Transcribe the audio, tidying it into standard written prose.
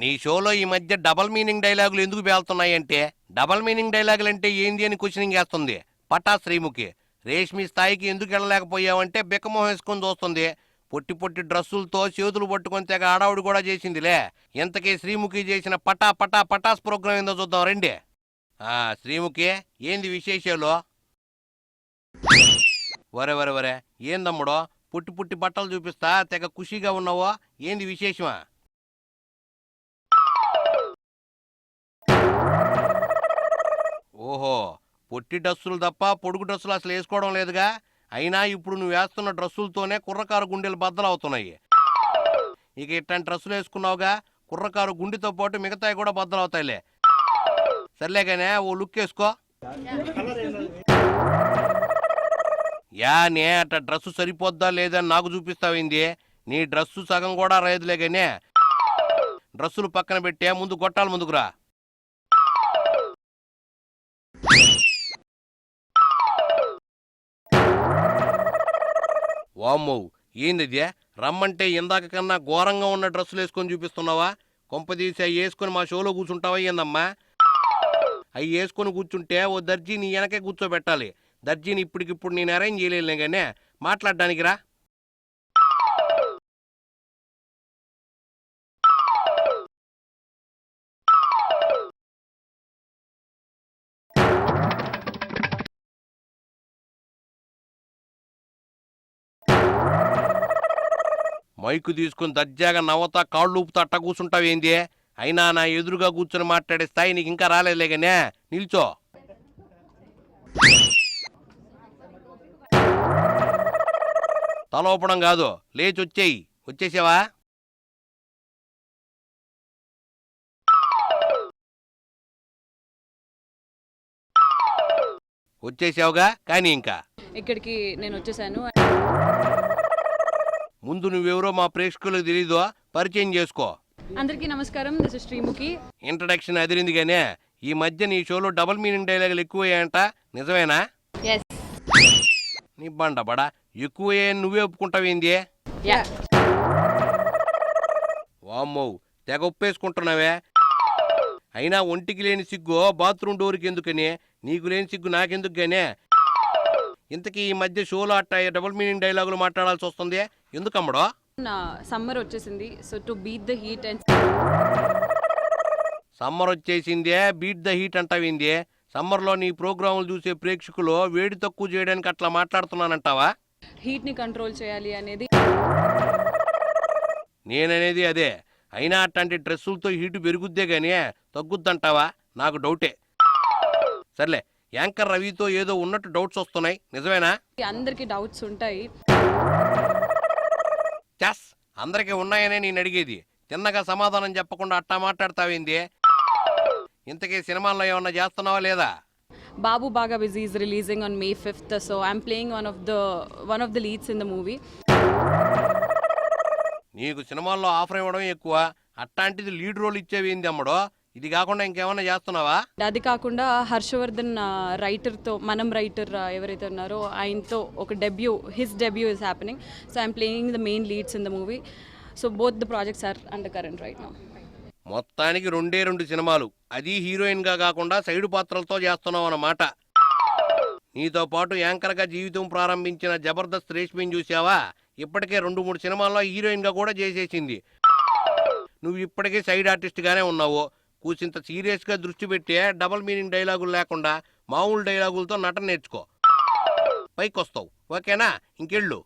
నీ షోలో ఈ మధ్య డబల్ మీనింగ్ డైలాగులు ఎందుకు పేలుతున్నాయంటే, డబల్ మీనింగ్ డైలాగులు అంటే ఏంది అని క్వశ్చనింగ్ వేస్తుంది పటా శ్రీముఖి. రేష్మి స్థాయికి ఎందుకు వెళ్ళలేకపోయావంటే బిక్కమొహం వేసుకొని చూస్తుంది. పొట్టి పొట్టి డ్రస్సులతో చేతులు పట్టుకొని తెగ ఆడావుడు కూడా చేసిందిలే. ఇంతకీ శ్రీముఖి చేసిన పటా పటా పటాస్ ప్రోగ్రాం ఏందో చూద్దాం రండి. శ్రీముఖి, ఏంది విశేషాలు? వరే వరే వరే, ఏందమ్ముడో పుట్టి పుట్టి బట్టలు చూపిస్తా తెగ ఖుషీగా ఉన్నావో, ఏంది విశేషమా? ఓహో, పొట్టి డ్రస్సులు తప్ప పొడుగు డ్రస్సులు అసలు వేసుకోవడం లేదుగా. అయినా ఇప్పుడు నువ్వు వేస్తున్న డ్రస్సులతోనే కుర్రకారు గుండెలు బద్దలవుతున్నాయి. ఇక ఇట్లాంటి డ్రస్సులు వేసుకున్నావుగా, కుర్రకారు గుండెతో పాటు మిగతాయి కూడా బద్దలవుతాయిలే. సర్లేగానే ఓ లుక్ వేసుకో. నే అట్ట డ్రస్సు సరిపోద్దా లేదని నాకు చూపిస్తావింది. నీ డ్రస్సు సగం కూడా రైతులేగానే. డ్రస్సులు పక్కన పెట్టే ముందు గొట్టాల ముందుకురా. వామ్మో, ఏందిది? రమ్మంటే ఇందాక కన్నా ఘోరంగా ఉన్న డ్రస్సులు వేసుకొని చూపిస్తున్నావా? కొంపదీసి అవి వేసుకొని మా షోలో కూర్చుంటావా ఏందమ్మా? అవి వేసుకొని కూర్చుంటే ఓ దర్జీ నీ వెనకే కూర్చోబెట్టాలి. దర్జీని ఇప్పటికిప్పుడు నేను అరేంజ్ చేయలేనులే కానీ మాట్లాడడానికి రా. మైకు తీసుకుని దర్జాగా నవ్వుతా కాళ్ళు ఊపుతా అట్ట కూర్చుంటావేంది? అయినా నా ఎదురుగా కూర్చొని మాట్లాడే స్థాయి నీకు ఇంకా రాలేదులేగానే, నిల్చో. తలోపడం కాదు, లేచి వచ్చేయి. వచ్చేసావా? వచ్చేసావుగా, కానీ ఇంకా ఇక్కడికి నేను వచ్చేసాను. ముందు నువ్వెవరో మా ప్రేక్షకులకు తెలీదో పరిచయం చేసుకో. అందరికీ నమస్కారం, దిస్ ఇస్ శ్రీముఖి. ఇంట్రడక్షన్ అదిరిందిగానే. ఈ మధ్య నీ షోలో డబుల్ మీనింగ్ డైలాగులు ఎక్కువయ్యాయంట, నిజమేనా? నీ బండ బడా ఎక్కువయ్యాయని నువ్వే ఒప్పుకుంటావేంది? వామ్మో, తెగ ఒప్పేసుకుంటున్నావే. అయినా ఒంటికి లేని సిగ్గు బాత్రూమ్ డోర్కి ఎందుకని, నీకు లేని సిగ్గు నాకెందుకు గానే? ఇంతకీ ఈ మధ్య షోలో అట్ట డబుల్ మీనింగ్ డైలాగులు మాట్లాడాల్సి వస్తుంది ఎందుకమ్మడో? నా సమ్మర్ వచ్చేసింది, so to beat the heat and summer వచ్చేసిందే, బీట్ ద హీట్ అంటావింది. సమ్మర్లో నీ ప్రోగ్రాములు చూసే ప్రేక్షకులు వేడి తక్కువ చేయడానికి అట్లా మాట్లాడుతున్నానంటావా? హీట్ ని కంట్రోల్ చేయాలి అనేది నేననేది అదే. అయినా అట్లాంటి డ్రెస్సులతో హీటు పెరుగుద్దే గానీ తగ్గుద్దంటావా? నాకు డౌటే. సర్లే, యాంకర్ రవితో ఏదో ఉన్నట్టు డౌట్స్ వస్తున్నాయి, నిజమేనా? అందరికి డౌట్స్ ఉంటాయి. చాస్, అందరికీ ఉన్నాయనే నేను అడిగేది. చిన్నగా సమాధానం చెప్పకుండా అట్టా మాట్లాడతావేంది? ఇంతకీ సినిమాల్లో ఏమన్నా చేస్తున్నావా లేదా? బాబు బాగా busy is releasing on May 5th, so I'm playing one of the leads in the movie. నీకు సినిమాల్లో ఆఫర్ ఇవ్వడం ఎక్కువ, అట్లాంటిది లీడ్ రోల్ ఇచ్చేవేంది అమ్మడో? ఇది కాకుండా ఇంకేమన్నా చేస్తున్నావా? అది కాకుండా హర్షవర్ధన్ రైటర్తో, మనం రైటర్ ఎవరైతే ఉన్నారో ఆయనతో ఒక his debut is happening. So I'm playing the main leads in the movie. So both the projects are under current right now. మొత్తానికి 2 సినిమాలు, అది హీరోయిన్గా కాకుండా సైడు పాత్రలతో చేస్తున్నావు అన్నమాట. నీతో పాటు యాంకర్గా జీవితం ప్రారంభించిన జబర్దస్త్ రేష్మిని చూసావా? ఇప్పటికే 2-3 సినిమాల్లో హీరోయిన్గా కూడా చేసేసింది. నువ్వు ఇప్పటికే సైడ్ ఆర్టిస్ట్గానే ఉన్నావు. కూసింత సీరియస్గా దృష్టి పెట్టే డబల్ మీనింగ్ డైలాగులు లేకుండా మామూలు డైలాగులతో నటన నేర్చుకో, పైకొస్తావు. ఓకేనా? ఇంకెళ్ళు.